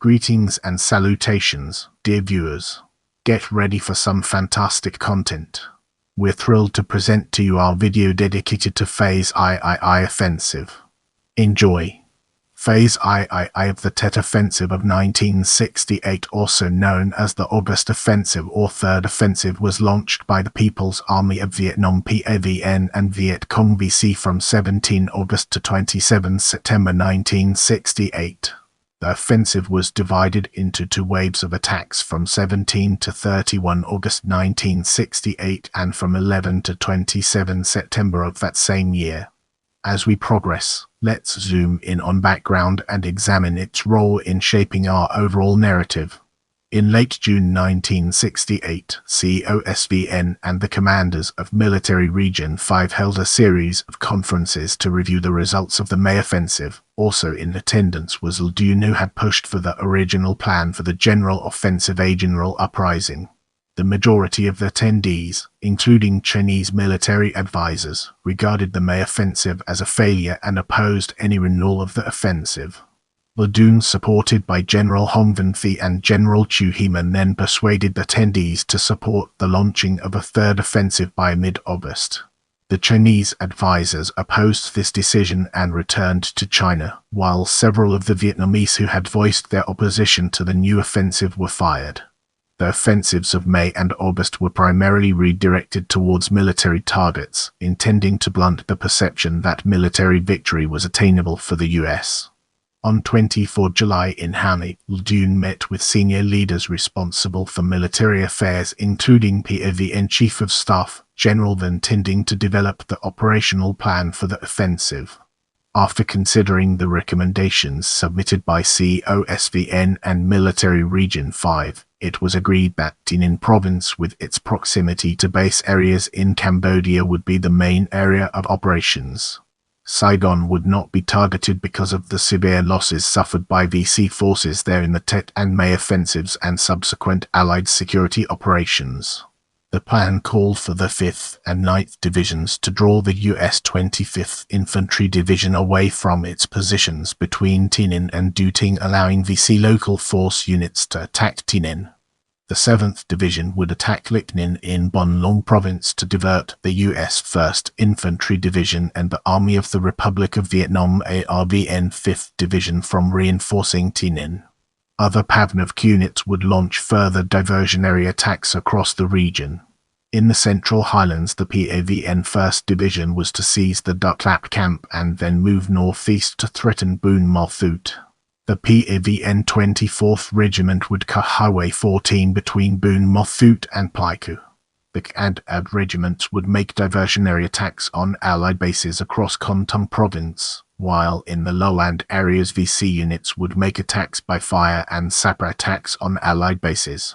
Greetings and salutations, dear viewers. Get ready for some fantastic content. We're thrilled to present to you our video dedicated to Phase III offensive. Enjoy. Phase III of the Tet Offensive of 1968, also known as the August Offensive or Third Offensive, was launched by the People's Army of Vietnam PAVN and Viet Cong VC from 17 August to 27 September 1968. The offensive was divided into two waves of attacks from 17 to 31 August 1968 and from 11 to 27 September of that same year. As we progress, let's zoom in on background and examine its role in shaping our overall narrative. In late June 1968, COSVN and the commanders of Military Region 5 held a series of conferences to review the results of the May offensive. Also in attendance was Le Duc, who had pushed for the original plan for the General Offensive, a general uprising. The majority of the attendees, including Chinese military advisors, regarded the May offensive as a failure and opposed any renewal of the offensive. Le Duc, supported by General Hong Van Phi and General Chu Heeman, then persuaded the attendees to support the launching of a third offensive by mid-August. The Chinese advisors opposed this decision and returned to China, while several of the Vietnamese who had voiced their opposition to the new offensive were fired. The offensives of May and August were primarily redirected towards military targets, intending to blunt the perception that military victory was attainable for the US. On 24 July in Hanoi, Le Duc met with senior leaders responsible for military affairs, including PAVN Chief of Staff, General Van, intending to develop the operational plan for the offensive. After considering the recommendations submitted by COSVN and Military Region 5, it was agreed that Tinh Province, with its proximity to base areas in Cambodia, would be the main area of operations. Saigon would not be targeted because of the severe losses suffered by VC forces there in the Tet and May offensives and subsequent Allied security operations. The plan called for the 5th and 9th Divisions to draw the US 25th Infantry Division away from its positions between Tinh and Du Ting, allowing VC local force units to attack Tinh. The 7th Division would attack Lic Ninh in Bon Long Province to divert the US 1st Infantry Division and the Army of the Republic of Vietnam ARVN 5th Division from reinforcing Tinh. Other PAVN units would launch further diversionary attacks across the region. In the Central Highlands, the PAVN 1st Division was to seize the Duck Lap camp and then move northeast to threaten Buôn Ma Thuột. The PAVN 24th Regiment would cut Highway 14 between Buôn Ma Thuột and Pleiku. The CAD regiments would make diversionary attacks on Allied bases across Kon Tum Province, while in the lowland areas VC units would make attacks by fire and sapper attacks on Allied bases.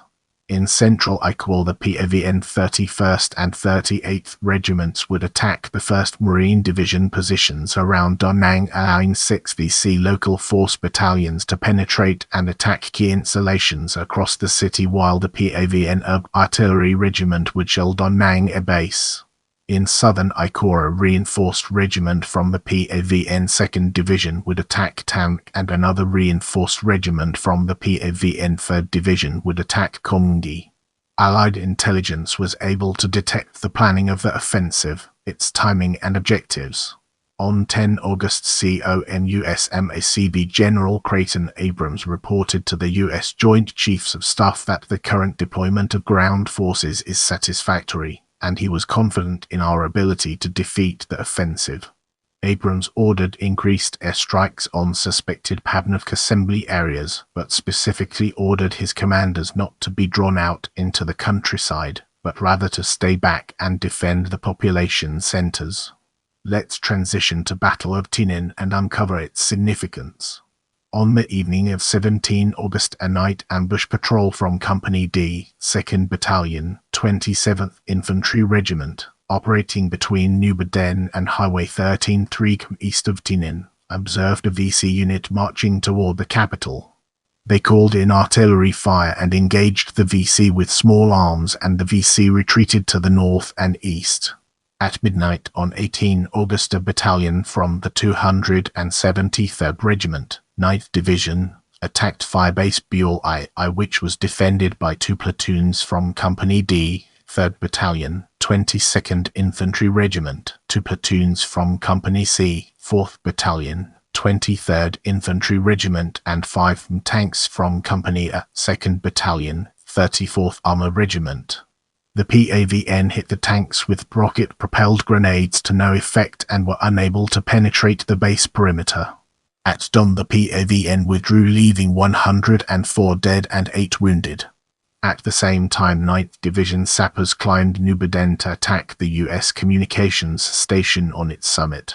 In Central Ikwal, the PAVN 31st and 38th Regiments would attack the 1st Marine Division positions around Da Nang, allowing 6 VC local force battalions to penetrate and attack key installations across the city, while the PAVN Artillery Regiment would shell Da Nang Air Base. In southern Ikwal, a reinforced regiment from the PAVN 2nd Division would attack Tank, and another reinforced regiment from the PAVN 3rd Division would attack Công Nghi. Allied intelligence was able to detect the planning of the offensive, its timing and objectives. On 10 August, CONUSMACB General Creighton Abrams reported to the U.S. Joint Chiefs of Staff that the current deployment of ground forces is satisfactory, and he was confident in our ability to defeat the offensive. Abrams ordered increased airstrikes on suspected PAVN assembly areas, but specifically ordered his commanders not to be drawn out into the countryside, but rather to stay back and defend the population centers. Let's transition to Battle of Tinh and uncover its significance. On the evening of 17 August, a night ambush patrol from Company D, 2nd Battalion, 27th Infantry Regiment, operating between New Baden and Highway 13 3 east of Tinh, observed a VC unit marching toward the capital. They called in artillery fire and engaged the VC with small arms, and the VC retreated to the north and east. At midnight on 18 August, a battalion from the 273rd Regiment, 9th Division, attacked Firebase Buell II, which was defended by 2 platoons from Company D, 3rd Battalion, 22nd Infantry Regiment, 2 platoons from Company C, 4th Battalion, 23rd Infantry Regiment, and 5 tanks from Company A, 2nd Battalion, 34th Armor Regiment. The PAVN hit the tanks with rocket-propelled grenades to no effect and were unable to penetrate the base perimeter. At dawn, the PAVN withdrew, leaving 104 dead and 8 wounded. At the same time, 9th Division sappers climbed New Beden to attack the U.S. communications station on its summit.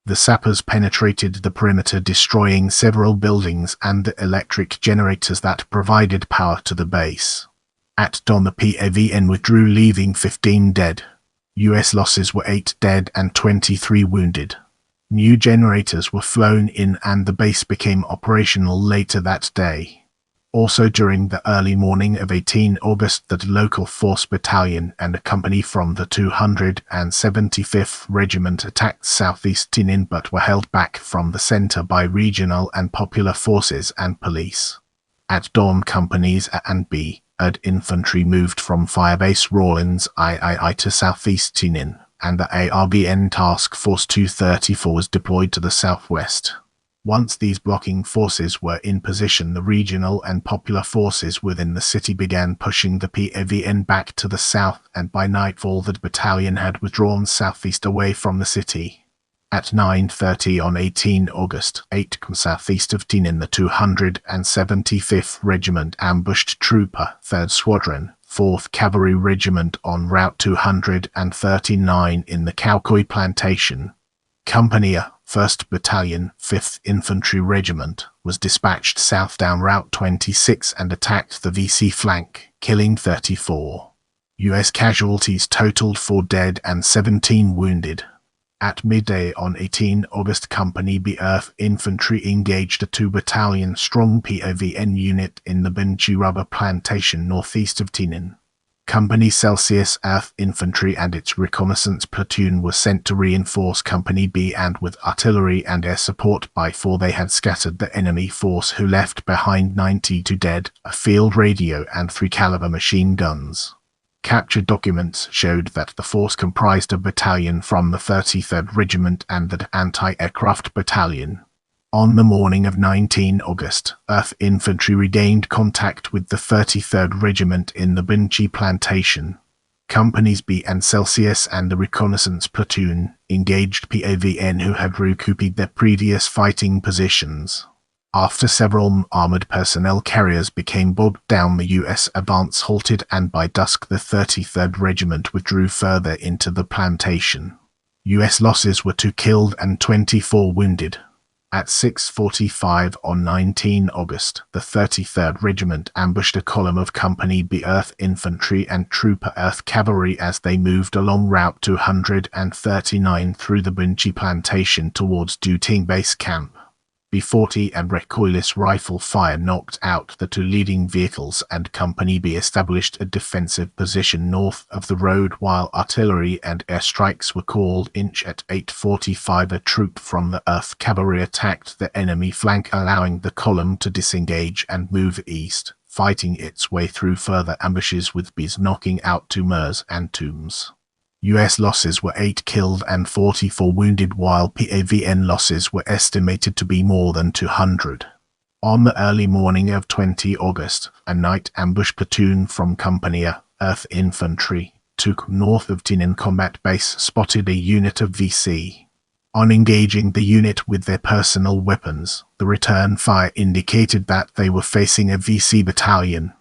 The sappers penetrated the perimeter, destroying several buildings and the electric generators that provided power to the base. At dawn, the PAVN withdrew, leaving 15 dead. U.S. losses were 8 dead and 23 wounded. New generators were flown in and the base became operational later that day. Also during the early morning of 18 August, the local force battalion and a company from the 275th Regiment attacked southeast Tinin but were held back from the center by regional and popular forces and police. At dawn, companies A and B, infantry moved from Firebase Rawlins III to southeast Tinin, and the ARBN Task Force 234 was deployed to the southwest. Once these blocking forces were in position, the regional and popular forces within the city began pushing the PAVN back to the south, and by nightfall the battalion had withdrawn southeast away from the city. At 9:30 on 18 August, 8 km southeast of Tinin, the 275th Regiment ambushed Trooper 3rd Squadron, 4th Cavalry Regiment on Route 239 in the Cowcoy Plantation. Company A, 1st Battalion, 5th Infantry Regiment, was dispatched south down Route 26 and attacked the VC flank, killing 34. U.S. casualties totaled 4 dead and 17 wounded. At midday on 18 August, Company B Earth Infantry engaged a 2-battalion-strong PAVN unit in the Benchi rubber plantation northeast of Tinin. Company Celsius Earth Infantry and its reconnaissance platoon were sent to reinforce Company B, and with artillery and air support by 4 they had scattered the enemy force, who left behind 92 dead, a field radio and 3-caliber machine guns. Captured documents showed that the force comprised a battalion from the 33rd Regiment and the Anti-Aircraft Battalion. On the morning of 19 August, Earth Infantry regained contact with the 33rd Regiment in the Benchi Plantation. Companies B and Celsius and the reconnaissance platoon engaged PAVN, who had recouped their previous fighting positions. After several armored personnel carriers became bogged down, the U.S. advance halted, and by dusk the 33rd Regiment withdrew further into the plantation. U.S. losses were 2 killed and 24 wounded. At 6:45 on 19 August, the 33rd Regiment ambushed a column of Company B Earth Infantry and Trooper Earth Cavalry as they moved along Route 239 through the Benchi Plantation towards Duting Base Camp. B-40 and recoilless rifle fire knocked out the 2 leading vehicles, and Company B established a defensive position north of the road while artillery and airstrikes were called in. At 8:45 a troop from the Earth Cavalry attacked the enemy flank, allowing the column to disengage and move east, fighting its way through further ambushes, with Bs knocking out 2 MERS and TOMs. U.S. losses were 8 killed and 44 wounded, while PAVN losses were estimated to be more than 200. On the early morning of 20 August, a night ambush platoon from Company A, Earth Infantry, took north of Tinin Combat Base, spotted a unit of VC. On engaging the unit with their personal weapons, the return fire indicated that they were facing a VC battalion.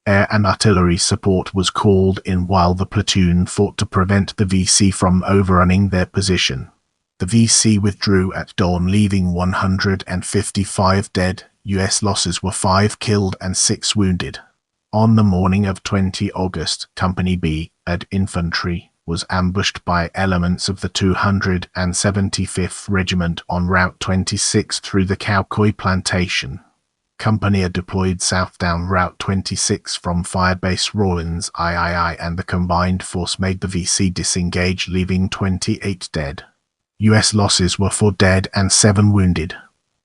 Air and artillery support was called in while the platoon fought to prevent the VC from overrunning their position. The VC withdrew at dawn, leaving 155 dead. U.S. losses were 5 killed and 6 wounded. On the morning of 20 August, Company B, Infantry, was ambushed by elements of the 275th Regiment on Route 26 through the Cowcoy Plantation. Company A deployed south down Route 26 from Firebase Rawlins III, and the combined force made the VC disengage, leaving 28 dead. U.S. losses were 4 dead and 7 wounded.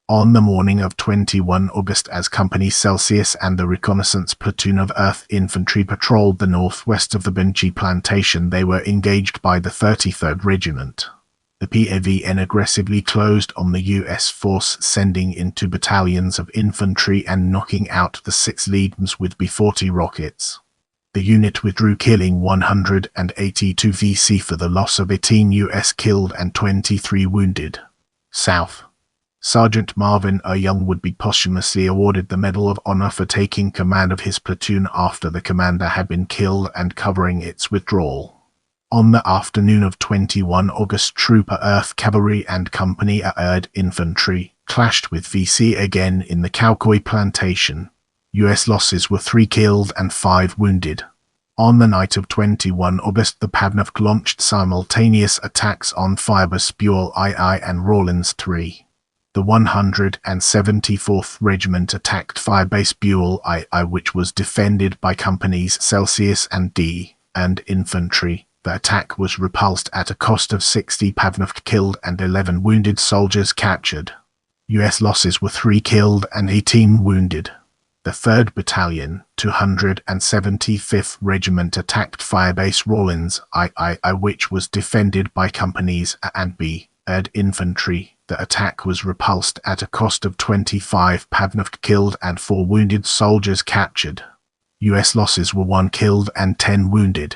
On the morning of 21 August, as Company Celsius and the reconnaissance platoon of Earth Infantry patrolled the northwest of the Binchi plantation, they were engaged by the 33rd Regiment. The PAVN aggressively closed on the U.S. force, sending in 2 battalions of infantry and knocking out the 6 leads with B-40 rockets. The unit withdrew, killing 182 VC for the loss of 18 U.S. killed and 23 wounded. South. Sergeant Marvin A. Young would be posthumously awarded the Medal of Honor for taking command of his platoon after the commander had been killed and covering its withdrawal. On the afternoon of 21 August, Trooper Earth Cavalry and Company Air Infantry clashed with VC again in the Cowcoy plantation. U.S. losses were 3 killed and 5 wounded. On the night of 21 August, the PAVN launched simultaneous attacks on Firebase Buell II and Rawlins III. The 174th Regiment attacked Firebase Buell II, which was defended by Companies Celsius and D and Infantry. The attack was repulsed at a cost of 60 PAVN killed and 11 wounded soldiers captured. U.S. losses were 3 killed and 18 wounded. The 3rd Battalion, 275th Regiment attacked Firebase Rawlins II, which was defended by Companies A and B and Infantry. The attack was repulsed at a cost of 25 PAVN killed and 4 wounded soldiers captured. U.S. losses were 1 killed and 10 wounded.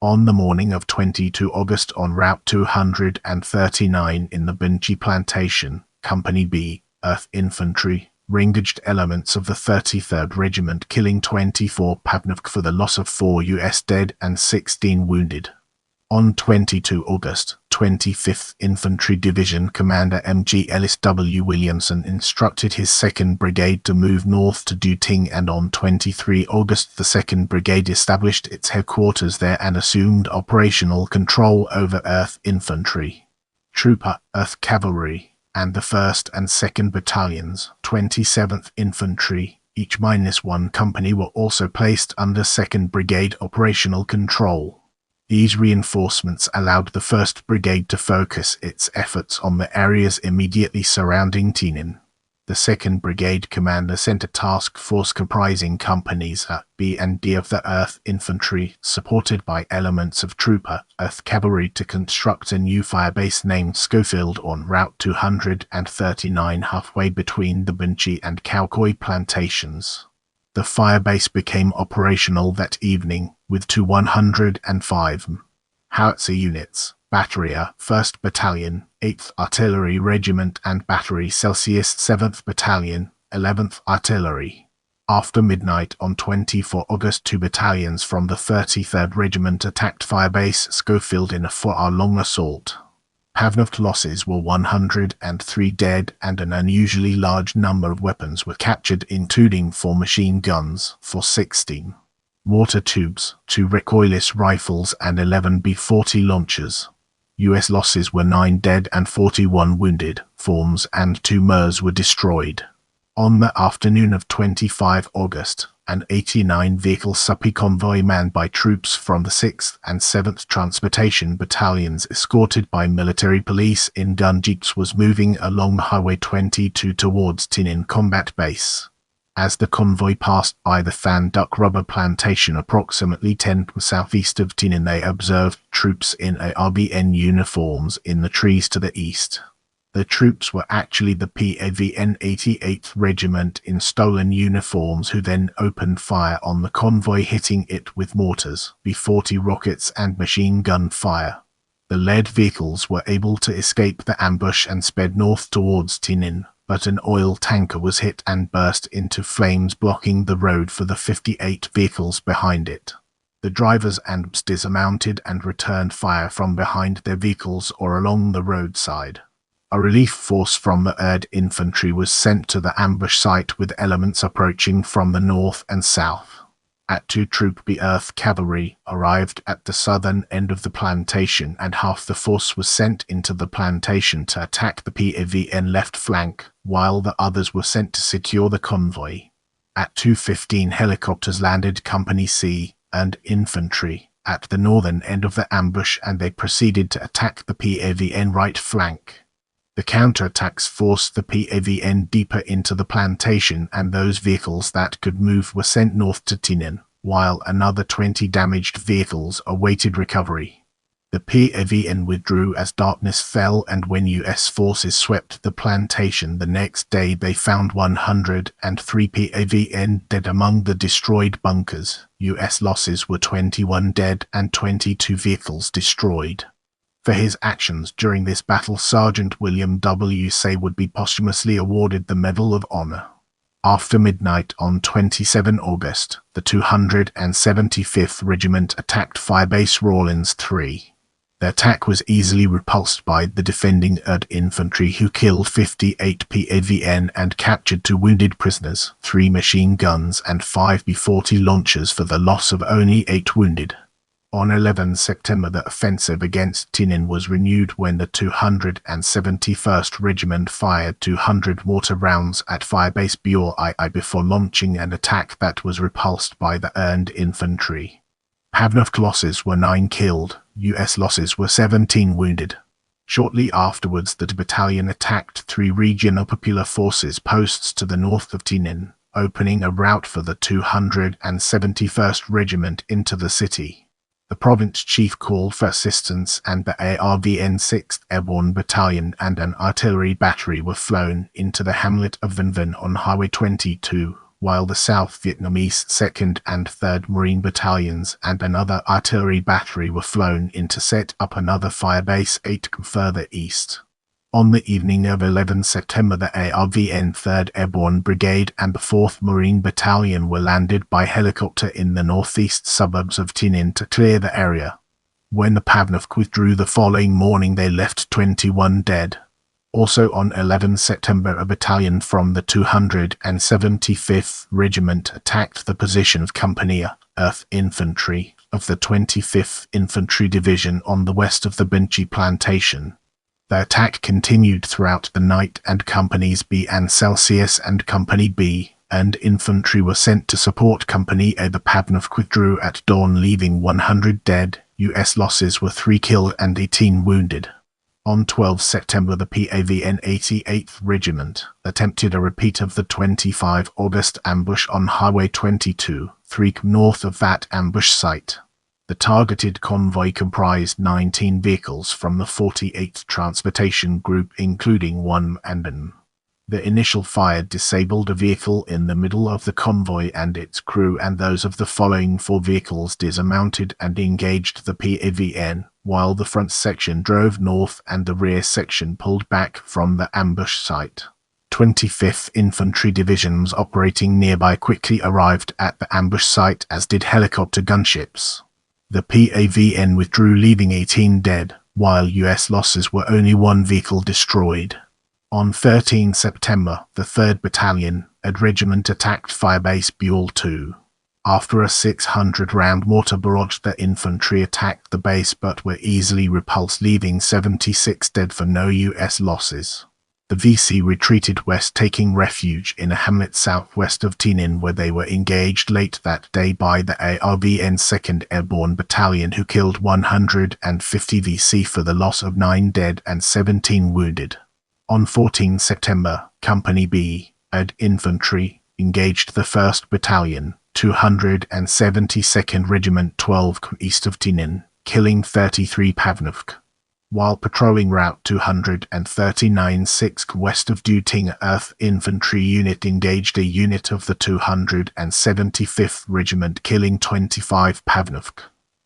On the morning of 22 August, on Route 239 in the Binchi plantation, Company B, Earth Infantry, engaged elements of the 33rd Regiment, killing 24 PAVN for the loss of 4 U.S. dead and 16 wounded. On 22 August, 25th Infantry Division Commander M.G. Ellis W. Williamson instructed his 2nd Brigade to move north to Duting, and on 23 August the 2nd Brigade established its headquarters there and assumed operational control over Earth Infantry. Trooper Earth Cavalry and the 1st and 2nd Battalions, 27th Infantry, each -1 company, were also placed under 2nd Brigade operational control. These reinforcements allowed the 1st Brigade to focus its efforts on the areas immediately surrounding Tinin. The 2nd Brigade commander sent a task force comprising Companies A, B and D of the Earth Infantry, supported by elements of Trooper Earth Cavalry, to construct a new firebase named Schofield on Route 239, halfway between the Binchi and Cowcoy plantations. The firebase became operational that evening, with 2 105 howitzer units, Battery A, 1st Battalion, 8th Artillery Regiment and Battery Celsius 7th Battalion, 11th Artillery. After midnight on 24 August, 2 battalions from the 33rd Regiment attacked Firebase Schofield in a 4-hour-long assault. PAVN losses were 103 dead and an unusually large number of weapons were captured, including 4 machine guns, 416 water tubes, 2 recoilless rifles and 11 B-40 launchers. U.S. losses were 9 dead and 41 wounded. Forms and 2 MERS were destroyed. On the afternoon of 25 August, an 89-vehicle supply convoy manned by troops from the 6th and 7th Transportation Battalions, escorted by military police in gun jeeps, was moving along Highway 22 towards Tinin Combat Base. As the convoy passed by the Fan Duck Rubber Plantation approximately 10 southeast of Tinin, they observed troops in ARBN uniforms in the trees to the east. The troops were actually the PAVN 88th Regiment in stolen uniforms, who then opened fire on the convoy, hitting it with mortars, B-40 rockets and machine gun fire. The lead vehicles were able to escape the ambush and sped north towards Tinin, but an oil tanker was hit and burst into flames, blocking the road for the 58 vehicles behind it. The drivers and dismounted and returned fire from behind their vehicles or along the roadside. A relief force from the Earth Infantry was sent to the ambush site with elements approaching from the north and south. At 2 Troop B Earth Cavalry arrived at the southern end of the plantation, and half the force was sent into the plantation to attack the PAVN left flank, while the others were sent to secure the convoy. At 2:15 helicopters landed Company C and Infantry at the northern end of the ambush, and they proceeded to attack the PAVN right flank. The counterattacks forced the PAVN deeper into the plantation, and those vehicles that could move were sent north to Tinin, while another 20 damaged vehicles awaited recovery. The PAVN withdrew as darkness fell, and when U.S. forces swept the plantation the next day, they found 103 PAVN dead among the destroyed bunkers. U.S. losses were 21 dead and 22 vehicles destroyed. For his actions during this battle, Sergeant William W. Say would be posthumously awarded the Medal of Honor. After midnight on 27 August, the 275th Regiment attacked Firebase Rawlins III. The attack was easily repulsed by the defending 3rd Infantry, who killed 58 PAVN and captured 2 wounded prisoners, 3 machine guns and 5 B-40 launchers for the loss of only 8 wounded. On 11 September, the offensive against Tinin was renewed when the 271st Regiment fired 200 mortar rounds at Firebase Bureau before launching an attack that was repulsed by the 3rd Infantry. PAVN losses were 9 killed, U.S. losses were 17 wounded. Shortly afterwards, the battalion attacked 3 regional popular forces posts to the north of Tinin, opening a route for the 271st Regiment into the city. The province chief called for assistance, and the PAVN 6th Airborne Battalion and an artillery battery were flown into the hamlet of Vinh Vinh on Highway 22, while the South Vietnamese 2nd and 3rd Marine Battalions and another artillery battery were flown in to set up another firebase 8 further east. On the evening of 11 September, the PAVN 3rd Airborne Brigade and the 4th Marine Battalion were landed by helicopter in the northeast suburbs of Tinin to clear the area. When the PAVN withdrew the following morning, they left 21 dead. Also on 11 September, a battalion from the 275th Regiment attacked the position of Company 1st Infantry of the 25th Infantry Division on the west of the Benchy Plantation. The attack continued throughout the night, and Companies B and Celsius and Company B and Infantry were sent to support Company A. The PAVN withdrew at dawn, leaving 100 dead. U.S. losses were 3 killed and 18 wounded. On 12 September, the PAVN 88th Regiment attempted a repeat of the 25 August ambush on Highway 22, 3 north of that ambush site. The targeted convoy comprised 19 vehicles from the 48th Transportation Group, including 1 ambulance. The initial fire disabled a vehicle in the middle of the convoy and its crew, and those of the following 4 vehicles dismounted and engaged the PAVN, while the front section drove north and the rear section pulled back from the ambush site. 25th Infantry Divisions operating nearby quickly arrived at the ambush site, as did helicopter gunships. The PAVN withdrew, leaving 18 dead, while U.S. losses were only 1 vehicle destroyed. On 13 September, the 3rd Battalion, a regiment attacked Firebase Buell II. After a 600-round mortar barrage, the infantry attacked the base but were easily repulsed, leaving 76 dead for no U.S. losses. The VC retreated west, taking refuge in a hamlet southwest of Tinin, where they were engaged late that day by the PAVN 2nd Airborne Battalion, who killed 150 VC for the loss of 9 dead and 17 wounded. On 14 September, Company B, 3rd Infantry, engaged the 1st Battalion, 272nd Regiment 12 east of Tinin, killing 33 PAVN. While patrolling Route 239 6 west of Du Ting, 3rd Infantry Unit engaged a unit of the 275th Regiment, killing 25 PAVN.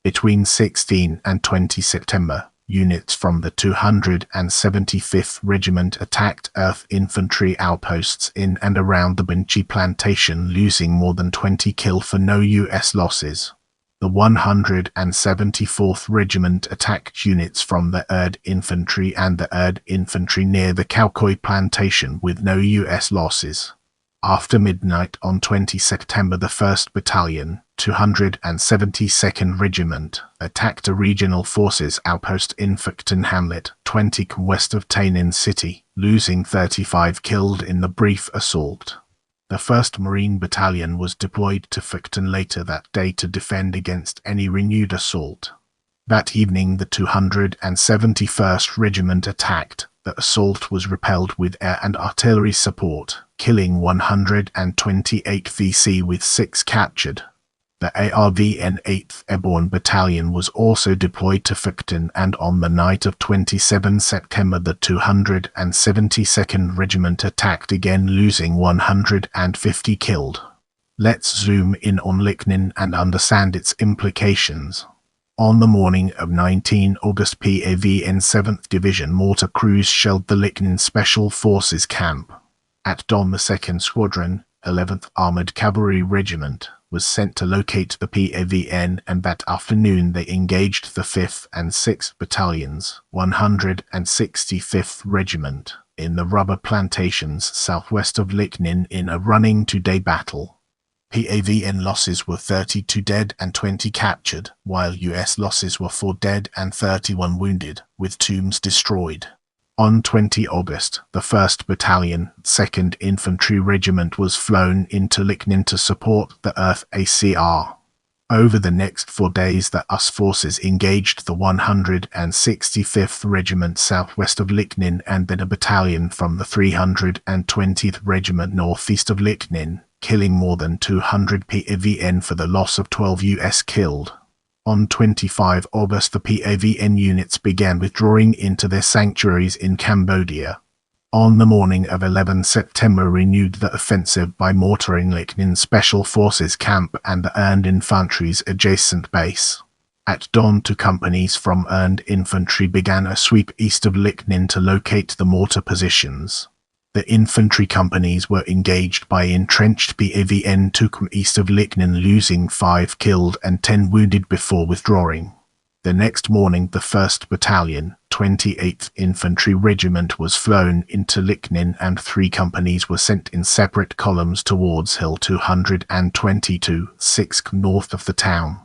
Between 16 and 20 September, units from the 275th Regiment attacked 3rd Infantry outposts in and around the Benchy Plantation, losing more than 20 killed for no U.S. losses. The 174th Regiment attacked units from the 3rd Infantry and the 3rd Infantry near the Cowcoy Plantation with no U.S. losses. After midnight on 20 September, the 1st Battalion, 272nd Regiment, attacked a regional forces outpost in Phuc Hamlet, 20 west of Tinin City, losing 35 killed in the brief assault. The 1st Marine Battalion was deployed to Phuc later that day to defend against any renewed assault. That evening, the 271st Regiment attacked The assault was repelled with air and artillery support, killing 128 VC with 6 captured. The PAVN 8th Airborne Battalion was also deployed to Victon, and on the night of 27 September the 272nd Regiment attacked again, losing 150 killed. Let's zoom in on Licknin and understand its implications. On the morning of 19 August, PAVN 7th Division mortar crews shelled the Licknin Special Forces camp. At dawn, the 2nd Squadron, 11th Armoured Cavalry Regiment, was sent to locate the PAVN, and that afternoon they engaged the 5th and 6th Battalions, 165th Regiment, in the rubber plantations southwest of Licknin in a running two-day battle. PAVN losses were 32 dead and 20 captured, while US losses were 4 dead and 31 wounded, with tombs destroyed. On 20 August, the 1st Battalion, 2nd Infantry Regiment was flown into Licknin to support the Earth ACR. Over the next 4 days the US forces engaged the 165th Regiment southwest of Licknin and then a battalion from the 320th Regiment northeast of Licknin, killing more than 200 PAVN for the loss of 12 US killed. On 25 August the PAVN units began withdrawing into their sanctuaries in Cambodia. On the morning of 11 September renewed the offensive by mortaring Licknin Special Forces camp and the Earned Infantry's adjacent base. At dawn, 2 companies from Earned Infantry began a sweep east of Licknin to locate the mortar positions. The infantry companies were engaged by entrenched PAVN 2 east of Licknin, losing 5 killed and 10 wounded before withdrawing. The next morning the 1st Battalion, 28th Infantry Regiment was flown into Licknin and 3 companies were sent in separate columns towards Hill 222, 6 north of the town.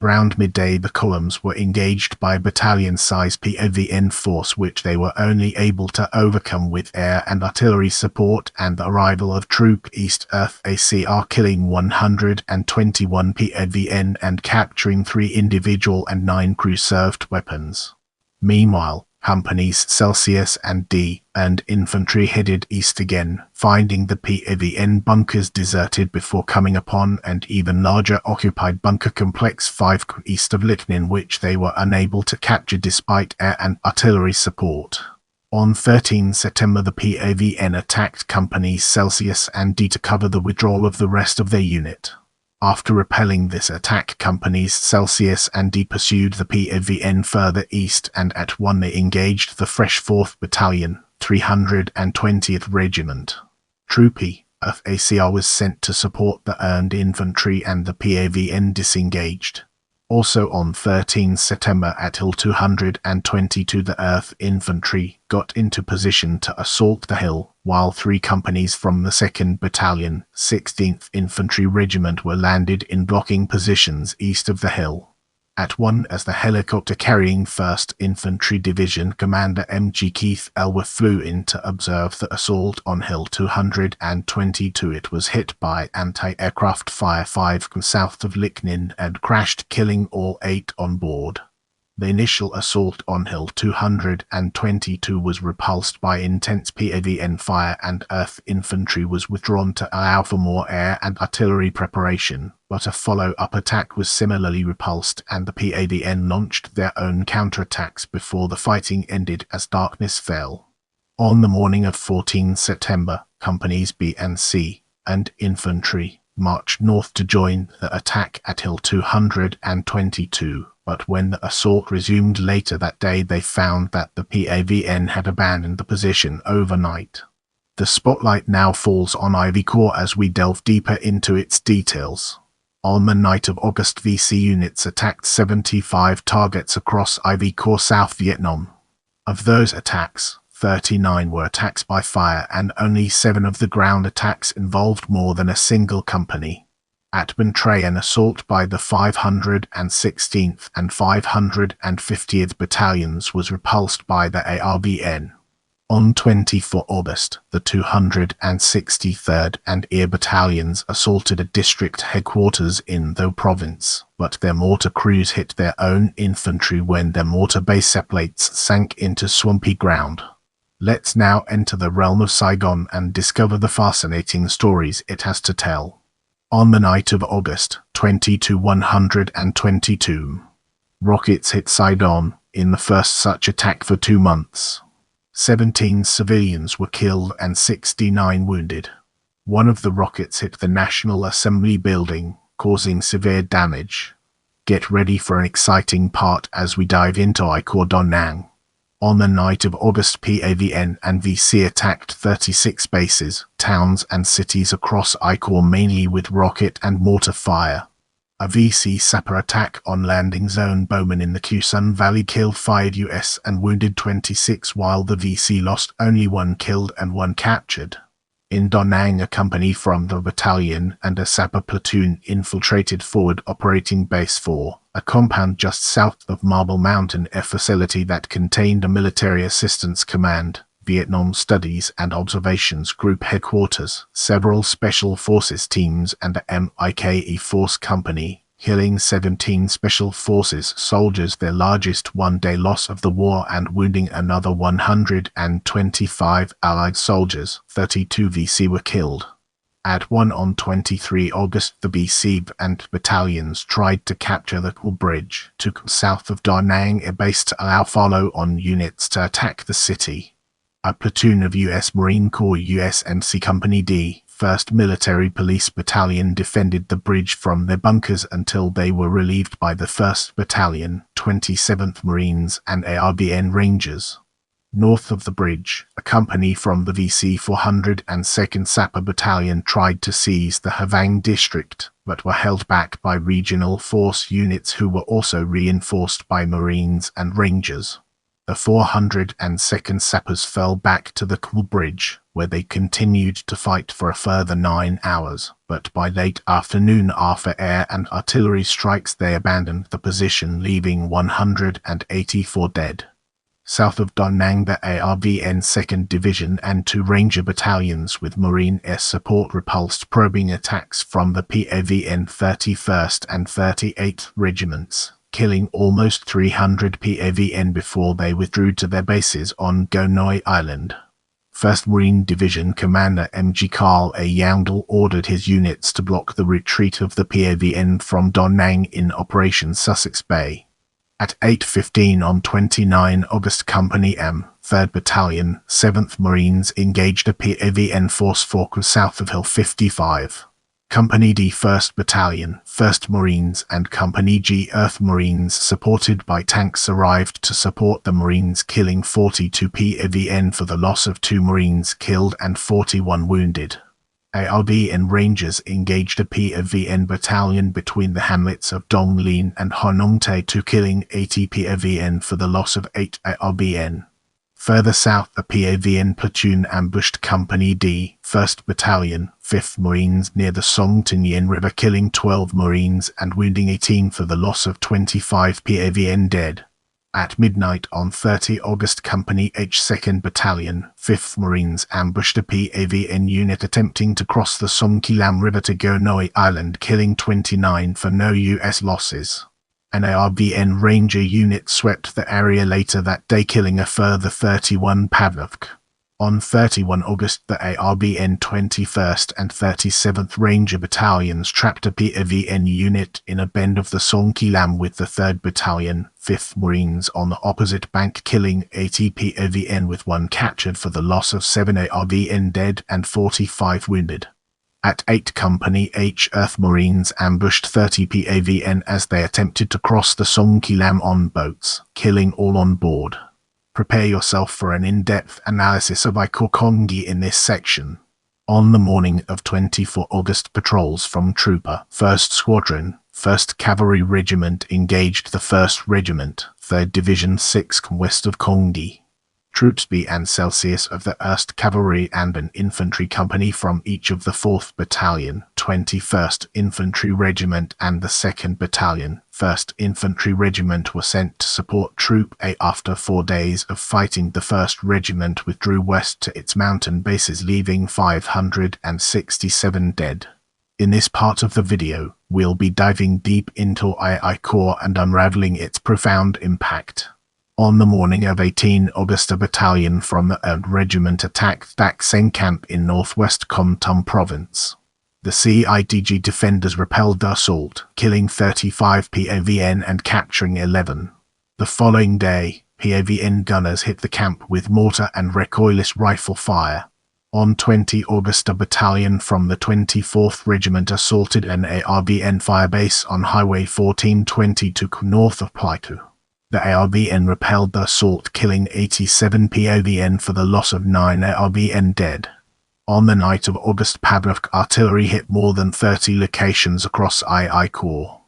Around midday the columns were engaged by a battalion-sized PAVN force which they were only able to overcome with air and artillery support and the arrival of Troop East Earth ACR, killing 121 PAVN and capturing 3 individual and 9 crew-served weapons. Meanwhile, Companies Celsius and D and infantry headed east again, finding the PAVN bunkers deserted before coming upon an even larger occupied bunker complex 5 east of Licknin, which they were unable to capture despite air and artillery support. On 13 September the PAVN attacked Companies Celsius and D to cover the withdrawal of the rest of their unit. After repelling this attack, Companies Celsius and D pursued the PAVN further east, and at 1 they engaged the fresh 4th Battalion, 320th Regiment. Troop E of ACR was sent to support the Earned Infantry and the PAVN disengaged. Also on 13 September at Hill 222 the Earth Infantry got into position to assault the hill, while 3 companies from the 2nd Battalion, 16th Infantry Regiment were landed in blocking positions east of the hill. At 1 as the helicopter carrying 1st Infantry Division Commander M.G. Keith Elwer flew in to observe the assault on Hill 222, it was hit by anti-aircraft fire 5 south of Licknin and crashed, killing all 8 on board. The initial assault on Hill 222 was repulsed by intense PAVN fire, and Earth Infantry was withdrawn to allow for more air and artillery preparation, but a follow-up attack was similarly repulsed and the PAVN launched their own counterattacks before the fighting ended as darkness fell. On the morning of 14 September, Companies B and C and Infantry marched north to join the attack at Hill 222. But when the assault resumed later that day, they found that the PAVN had abandoned the position overnight. The spotlight now falls on Ivy Corps as we delve deeper into its details. On the night of August, VC units attacked 75 targets across Ivy Corps, South Vietnam. Of those attacks, 39 were attacks by fire, and only 7 of the ground attacks involved more than a single company. At Binh Tre, an assault by the 516th and 550th Battalions was repulsed by the PAVN. On 24 August, the 263rd and Air Battalions assaulted a district headquarters in Tho Province, but their mortar crews hit their own infantry when their mortar base plates sank into swampy ground. Let's now enter the realm of Saigon and discover the fascinating stories it has to tell. On the night of August 122, rockets hit Saigon in the first such attack for 2 months. 17 civilians were killed and 69 wounded. One of the rockets hit the National Assembly building, causing severe damage. Get ready for an exciting part as we dive into Icor Da Nang. On the night of August, PAVN and VC attacked 36 bases, towns and cities across Icor, mainly with rocket and mortar fire. A VC sapper attack on landing zone Bowman in the Kusun Valley killed 5 US and wounded 26, while the VC lost only 1 killed and 1 captured. In Da Nang, a company from the battalion and a sapper platoon infiltrated Forward Operating Base 4, a compound just south of Marble Mountain, a facility that contained a military assistance command, Vietnam Studies and Observations Group headquarters, several special forces teams and a MIKE force company, killing 17 Special Forces soldiers, their largest one-day loss of the war, and wounding another 125 Allied soldiers. 32 VC were killed. At 1 on 23 August, the VC and battalions tried to capture the Cool Bridge to south of Da Nang, a base to allow follow-on units to attack the city. A platoon of U.S. Marine Corps USMC Company D, 1st Military Police Battalion defended the bridge from their bunkers until they were relieved by the 1st Battalion, 27th Marines and ARBN Rangers. North of the bridge, a company from the VC 402nd Sapper Battalion tried to seize the Havang district, but were held back by regional force units who were also reinforced by Marines and Rangers. The 402nd Sappers fell back to the Cool Bridge, where they continued to fight for a further 9 hours, but by late afternoon, after air and artillery strikes, they abandoned the position, leaving 184 dead. South of Da Nang, the ARVN 2nd Division and 2 Ranger battalions with Marine air support repulsed probing attacks from the PAVN 31st and 38th Regiments, killing almost 300 PAVN before they withdrew to their bases on Gonoi Island. 1st Marine Division Commander MG Carl A. Youngdal ordered his units to block the retreat of the PAVN from Da Nang in Operation Sussex Bay. At 8:15 on 29 August, Company M, 3rd Battalion, 7th Marines engaged a PAVN force focus south of Hill 55. Company D, 1st Battalion, 1st Marines and Company G, Earth Marines supported by tanks arrived to support the Marines, killing 42 PAVN for the loss of 2 Marines killed and 41 wounded. ARBN Rangers engaged a PAVN battalion between the hamlets of Dong Lin and Honong Tay, killing 80 PAVN for the loss of 8 ARBN. Further south, a PAVN platoon ambushed Company D, 1st Battalion, 5th Marines near the Song Tin River, killing 12 Marines and wounding 18 for the loss of 25 PAVN dead. At midnight on 30 August, Company H, 2nd Battalion, 5th Marines ambushed a PAVN unit attempting to cross the Song Kilam River to Gonoi Island, killing 29 for no US losses. An ARBN Ranger unit swept the area later that day, killing a further 31 PAVN. On 31 August, the ARBN 21st and 37th Ranger Battalions trapped a PAVN unit in a bend of the Song Kilam with the 3rd Battalion, 5th Marines on the opposite bank, killing 80 PAVN with 1 captured for the loss of 7 ARBN dead and 45 wounded. At 8, Company H, Earth Marines ambushed 30 PAVN as they attempted to cross the Song Kilam on boats, killing all on board. Prepare yourself for an in-depth analysis of Icor Kongi in this section. On the morning of 24 August, patrols from Trooper 1st Squadron, 1st Cavalry Regiment engaged the 1st Regiment, 3rd Division 6th west of Kongi. Troops B and Celsius of the 1st Cavalry and an infantry company from each of the 4th Battalion, 21st Infantry Regiment and the 2nd Battalion, 1st Infantry Regiment were sent to support Troop A. After 4 days of fighting, the 1st Regiment withdrew west to its mountain bases, leaving 567 dead. In this part of the video, we'll be diving deep into Icor and unraveling its profound impact. On the morning of 18 August, a battalion from the 3rd Regiment attacked Dak Seng Camp in northwest Com Tum Province. The CIDG defenders repelled the assault, killing 35 PAVN and capturing 11. The following day, PAVN gunners hit the camp with mortar and recoilless rifle fire. On 20 August, a battalion from the 24th Regiment assaulted an ARVN firebase on Highway 1422 north of Paitu. The ARVN repelled the assault, killing 87 PAVN for the loss of 9 ARVN dead. On the night of August, PAVN artillery hit more than 30 locations across II Corps.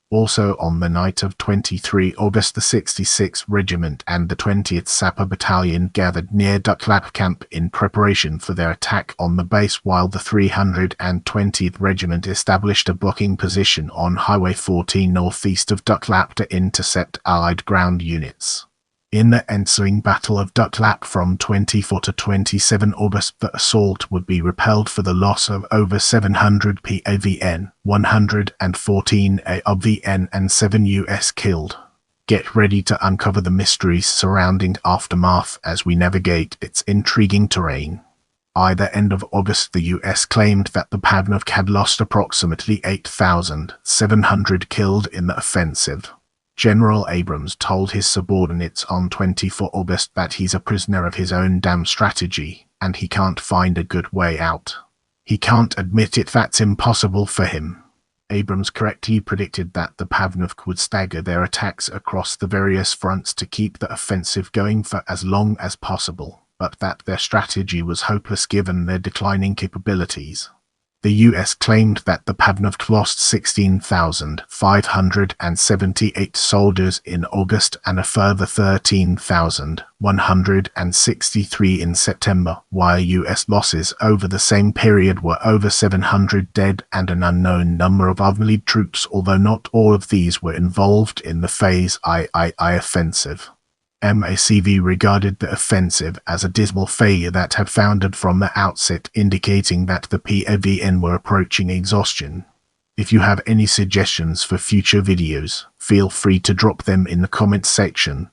Also on the night of 23 August, the 66th Regiment and the 20th Sapper Battalion gathered near Duklap Camp in preparation for their attack on the base, while the 320th Regiment established a blocking position on Highway 14 northeast of Duklap to intercept Allied ground units. In the ensuing Battle of Duklap from 24 to 27 August, the assault would be repelled for the loss of over 700 PAVN, 114 ARVN and 7 US killed. Get ready to uncover the mysteries surrounding Aftermath as we navigate its intriguing terrain. By the end of August, the US claimed that the PAVN had lost approximately 8,700 killed in the offensive. General Abrams told his subordinates on 24 August that he's a prisoner of his own damn strategy, and he can't find a good way out. He can't admit it, that's impossible for him. Abrams correctly predicted that the PAVN would stagger their attacks across the various fronts to keep the offensive going for as long as possible, but that their strategy was hopeless given their declining capabilities. The US claimed that the PAVN lost 16,578 soldiers in August and a further 13,163 in September, while US losses over the same period were over 700 dead and an unknown number of Allied troops, although not all of these were involved in the Phase II offensive. MACV regarded the offensive as a dismal failure that had foundered from the outset, indicating that the PAVN were approaching exhaustion. If you have any suggestions for future videos, feel free to drop them in the comments section.